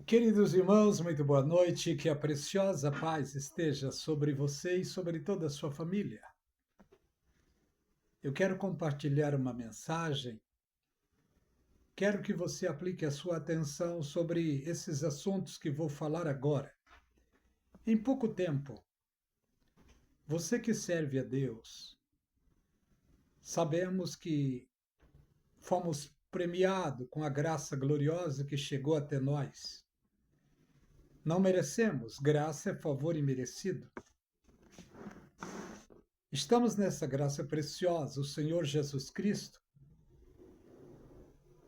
Queridos irmãos, muito boa noite. Que a preciosa paz esteja sobre você e sobre toda a sua família. Eu quero compartilhar uma mensagem. Quero que você aplique a sua atenção sobre esses assuntos que vou falar agora. Em pouco tempo, você que serve a Deus, sabemos que fomos premiados com a graça gloriosa que chegou até nós. Não merecemos, graça é favor imerecido. Estamos nessa graça preciosa. O Senhor Jesus Cristo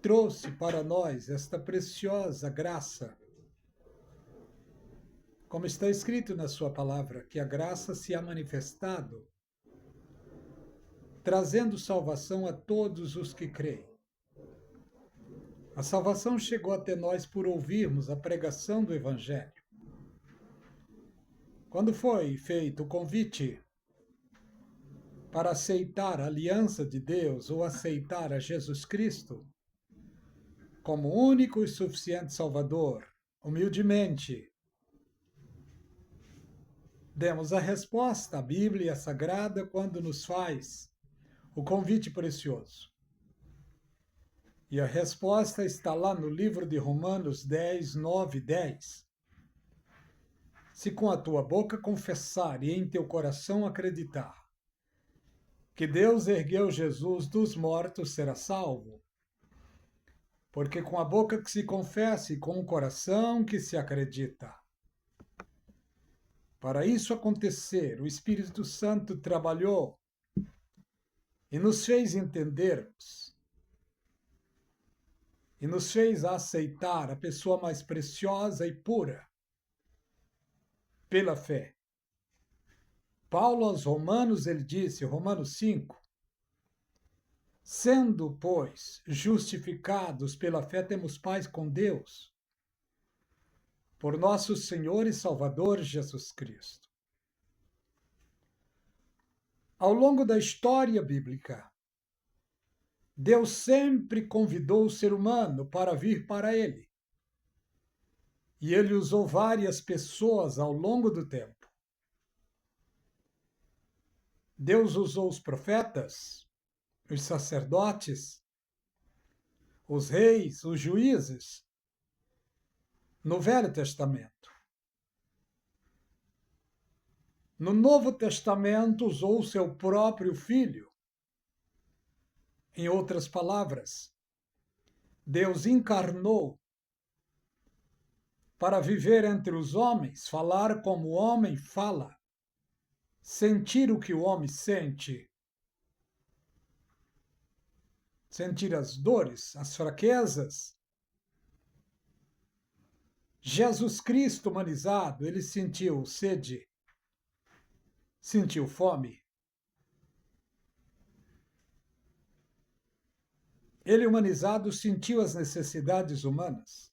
trouxe para nós esta preciosa graça. Como está escrito na sua palavra, que a graça se há manifestado, trazendo salvação a todos os que creem. A salvação chegou até nós por ouvirmos a pregação do Evangelho. Quando foi feito o convite para aceitar a aliança de Deus ou aceitar a Jesus Cristo como único e suficiente Salvador, humildemente, demos a resposta à Bíblia Sagrada quando nos faz o convite precioso. E a resposta está lá no livro de Romanos 10, 9 e 10. Se com a tua boca confessar e em teu coração acreditar que Deus ergueu Jesus dos mortos, será salvo. Porque com a boca que se confessa e com o coração que se acredita. Para isso acontecer, o Espírito Santo trabalhou e nos fez entendermos, e nos fez aceitar a pessoa mais preciosa e pura pela fé. Paulo aos Romanos, ele disse, Romanos 5, sendo, pois, justificados pela fé, temos paz com Deus, por nosso Senhor e Salvador Jesus Cristo. Ao longo da história bíblica, Deus sempre convidou o ser humano para vir para Ele. E Ele usou várias pessoas ao longo do tempo. Deus usou os profetas, os sacerdotes, os reis, os juízes, no Velho Testamento. No Novo Testamento, usou o seu próprio Filho. Em outras palavras, Deus encarnou para viver entre os homens, falar como o homem fala, sentir o que o homem sente, sentir as dores, as fraquezas. Jesus Cristo humanizado, ele sentiu sede, sentiu fome. Ele humanizado sentiu as necessidades humanas.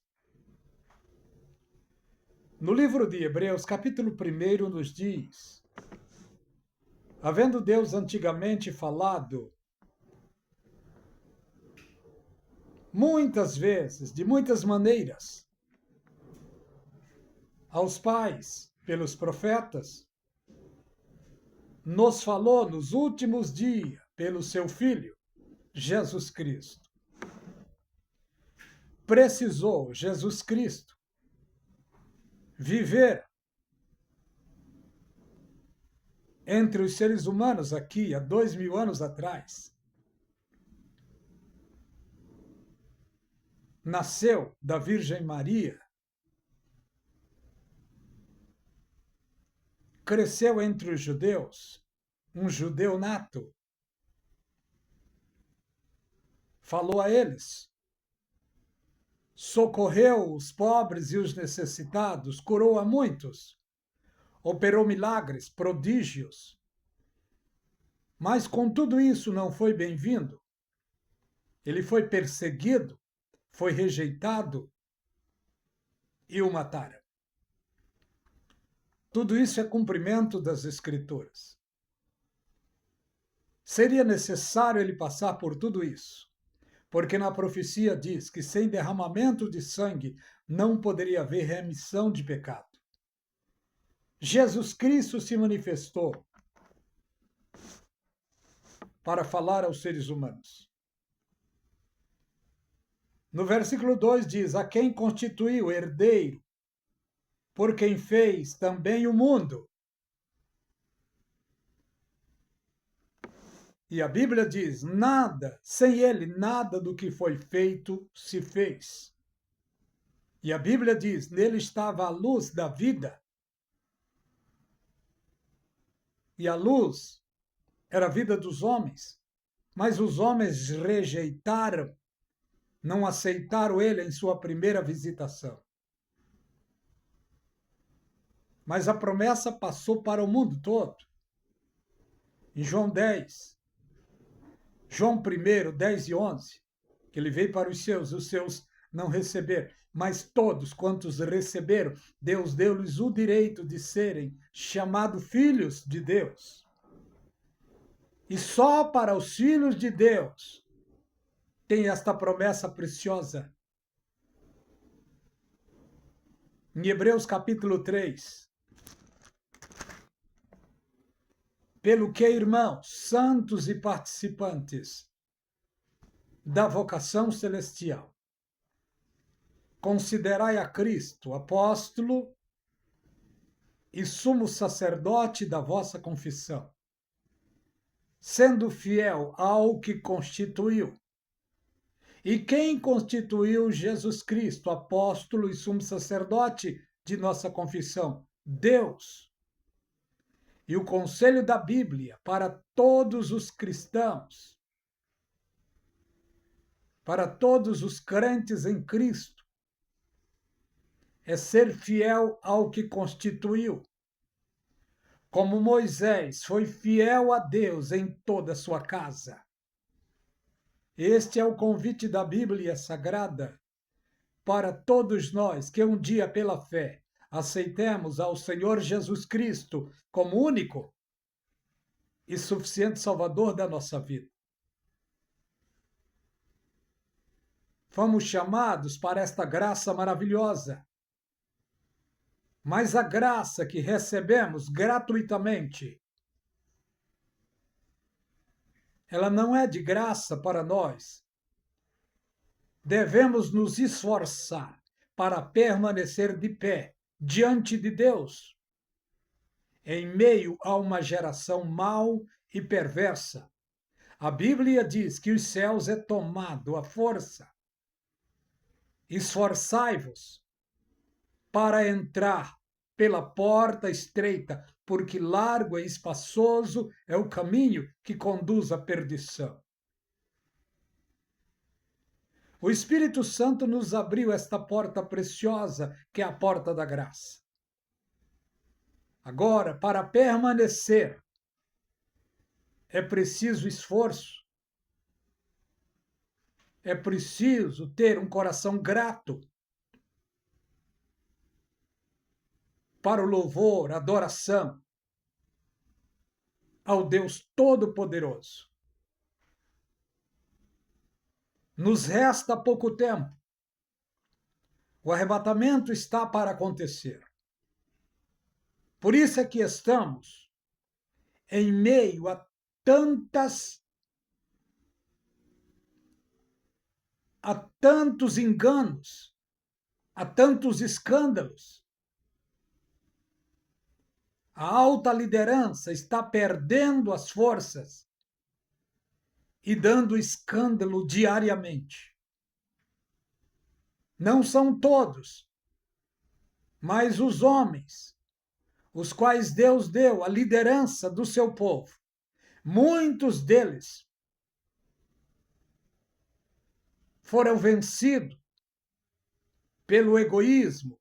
No livro de Hebreus, capítulo 1, nos diz: havendo Deus antigamente falado, muitas vezes, de muitas maneiras, aos pais, pelos profetas, nos falou nos últimos dias, pelo seu Filho, Jesus Cristo. Precisou Jesus Cristo viver entre os seres humanos aqui, há 2000 anos atrás. Nasceu da Virgem Maria, cresceu entre os judeus, um judeu nato, falou a eles, socorreu os pobres e os necessitados, curou a muitos, operou milagres, prodígios. Mas com tudo isso não foi bem-vindo. Ele foi perseguido, foi rejeitado e o mataram. Tudo isso é cumprimento das Escrituras. Seria necessário ele passar por tudo isso, Porque na profecia diz que sem derramamento de sangue não poderia haver remissão de pecado. Jesus Cristo se manifestou para falar aos seres humanos. No versículo 2 diz: a quem constituiu herdeiro, por quem fez também o mundo. E a Bíblia diz: nada, sem ele, nada do que foi feito se fez. E a Bíblia diz: nele estava a luz da vida. E a luz era a vida dos homens. Mas os homens rejeitaram, não aceitaram ele em sua primeira visitação. Mas a promessa passou para o mundo todo. Em João 10, João 1, 10 e 11, que ele veio para os seus não receberam, mas todos quantos receberam, Deus deu-lhes o direito de serem chamados filhos de Deus. E só para os filhos de Deus tem esta promessa preciosa. Em Hebreus capítulo 3, pelo que, irmãos, santos e participantes da vocação celestial, considerai a Cristo, apóstolo e sumo sacerdote da vossa confissão, sendo fiel ao que constituiu. E quem constituiu Jesus Cristo, apóstolo e sumo sacerdote de nossa confissão? Deus. E o conselho da Bíblia para todos os cristãos, para todos os crentes em Cristo, é ser fiel ao que constituiu. Como Moisés foi fiel a Deus em toda a sua casa. Este é o convite da Bíblia Sagrada para todos nós que um dia, pela fé, aceitemos ao Senhor Jesus Cristo como único e suficiente Salvador da nossa vida. Fomos chamados para esta graça maravilhosa. Mas a graça que recebemos gratuitamente, ela não é de graça para nós. Devemos nos esforçar para permanecer de pé diante de Deus, em meio a uma geração mau e perversa. A Bíblia diz que os céus é tomado à força. Esforçai-vos para entrar pela porta estreita, porque largo e espaçoso é o caminho que conduz à perdição. O Espírito Santo nos abriu esta porta preciosa, que é a porta da graça. Agora, para permanecer, é preciso esforço. É preciso ter um coração grato para o louvor, adoração ao Deus Todo-Poderoso. Nos resta pouco tempo. O arrebatamento está para acontecer. Por isso é que estamos em meio a tantos enganos, a tantos escândalos. A alta liderança está perdendo as forças e dando escândalo diariamente. Não são todos, mas os homens, os quais Deus deu a liderança do seu povo, muitos deles foram vencidos pelo egoísmo,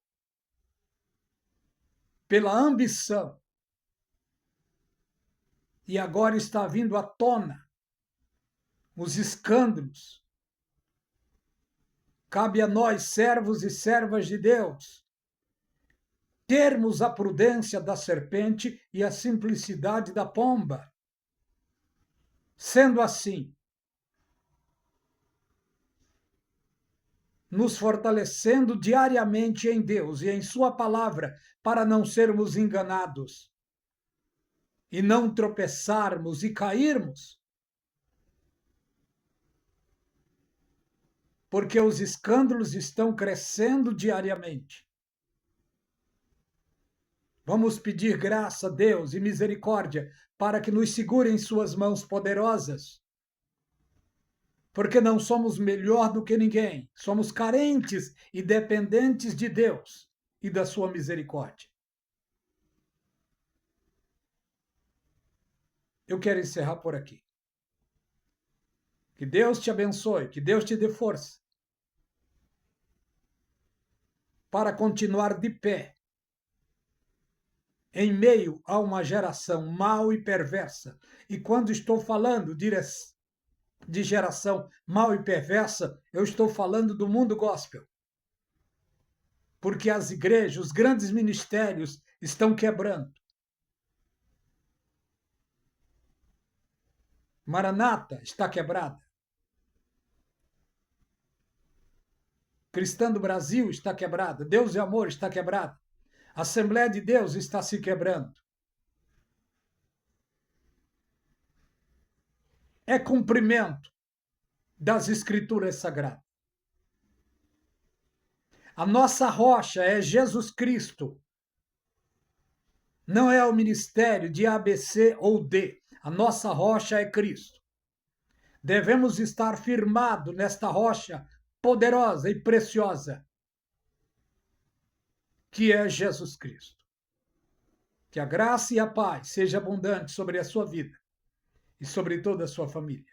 pela ambição, e agora está vindo à tona os escândalos. Cabe a nós, servos e servas de Deus, termos a prudência da serpente e a simplicidade da pomba. Sendo assim, nos fortalecendo diariamente em Deus e em Sua palavra, para não sermos enganados e não tropeçarmos e cairmos. Porque os escândalos estão crescendo diariamente. Vamos pedir graça a Deus e misericórdia para que nos segure em suas mãos poderosas. Porque não somos melhor do que ninguém, somos carentes e dependentes de Deus e da sua misericórdia. Eu quero encerrar por aqui. Que Deus te abençoe, que Deus te dê força para continuar de pé em meio a uma geração mau e perversa. E quando estou falando de geração mau e perversa, eu estou falando do mundo gospel. Porque as igrejas, os grandes ministérios estão quebrando. Maranata está quebrada. Cristã do Brasil está quebrada. Deus e Amor está quebrada. A Assembleia de Deus está se quebrando. É cumprimento das Escrituras Sagradas. A nossa rocha é Jesus Cristo. Não é o ministério de A, B, C ou D. A nossa rocha é Cristo. Devemos estar firmados nesta rocha poderosa e preciosa, que é Jesus Cristo. Que a graça e a paz seja abundante sobre a sua vida e sobre toda a sua família.